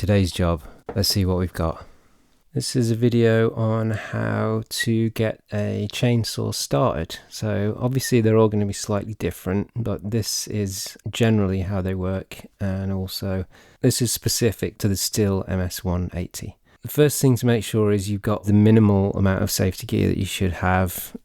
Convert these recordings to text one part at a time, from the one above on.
today's job. Let's see what we've got. This is a video on how to get a chainsaw started. So obviously they're all going to be slightly different, but this is generally how they work, and also this is specific to the Stihl MS180. The first thing to make sure is you've got the minimal amount of safety gear that you should have.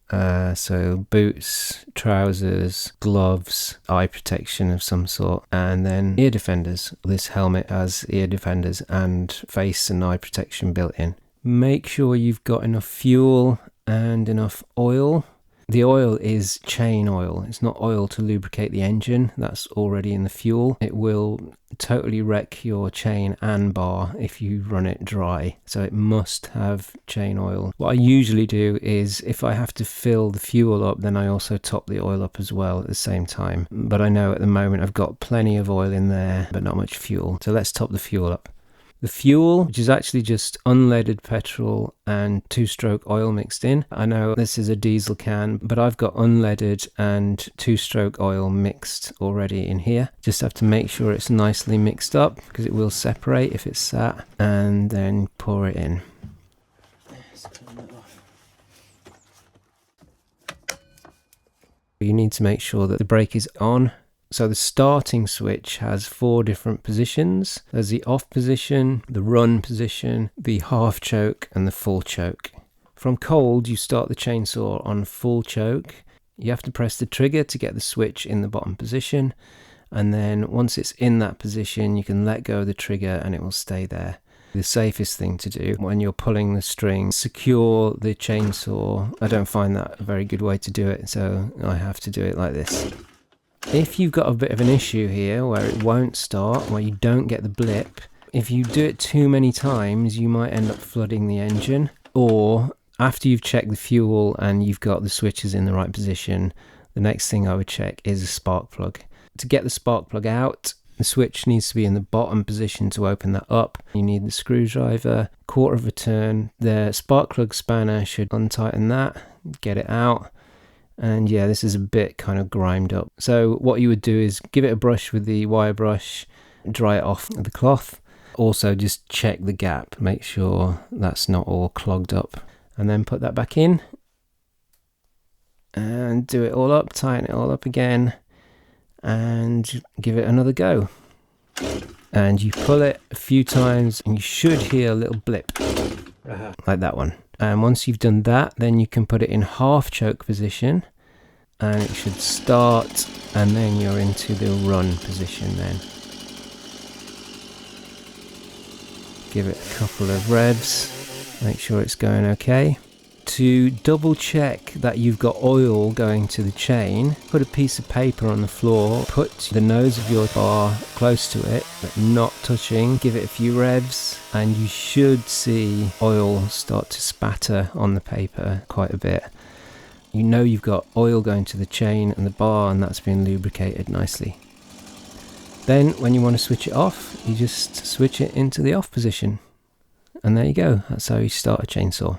So boots, trousers, gloves, eye protection of some sort, and then ear defenders. This helmet has ear defenders and face and eye protection built in. Make sure you've got enough fuel and enough oil. The oil is chain oil. It's not oil to lubricate the engine. That's already in the fuel. It will totally wreck your chain and bar if you run it dry. So it must have chain oil. What I usually do is if I have to fill the fuel up, then I also top the oil up as well at the same time. But I know at the moment I've got plenty of oil in there, but not much fuel. So let's top the fuel up. The fuel, which is actually just unleaded petrol and two-stroke oil mixed in. I know this is a diesel can, but I've got unleaded and two-stroke oil mixed already in here. Just have to make sure it's nicely mixed up because it will separate if it's sat, and then pour it in. You need to make sure that the brake is on. So the starting switch has 4 different positions. There's the off position, the run position, the half choke, and the full choke. From cold, you start the chainsaw on full choke. You have to press the trigger to get the switch in the bottom position. And then once it's in that position, you can let go of the trigger and it will stay there. The safest thing to do when you're pulling the string, secure the chainsaw. I don't find that a very good way to do it, so I have to do it like this. If you've got a bit of an issue here where it won't start, where you don't get the blip, if you do it too many times, you might end up flooding the engine. Or after you've checked the fuel and you've got the switches in the right position, the next thing I would check is a spark plug. To get the spark plug out, the switch needs to be in the bottom position to open that up. You need the screwdriver, 1/4 of a turn. The spark plug spanner should untighten that, get it out. And yeah, this is a bit kind of grimed up. So what you would do is give it a brush with the wire brush, dry it off with the cloth. Also just check the gap, make sure that's not all clogged up. And then put that back in. And do it all up, tighten it all up again. And give it another go. And you pull it a few times and you should hear a little blip. Like that one. And once you've done that, then you can put it in half choke position and it should start, and then you're into the run position then. Give it a couple of revs, make sure it's going okay. To double check that you've got oil going to the chain, put a piece of paper on the floor, put the nose of your bar close to it, but not touching, give it a few revs, and you should see oil start to spatter on the paper quite a bit. You know you've got oil going to the chain and the bar, and that's been lubricated nicely. Then when you want to switch it off, you just switch it into the off position. And there you go, that's how you start a chainsaw.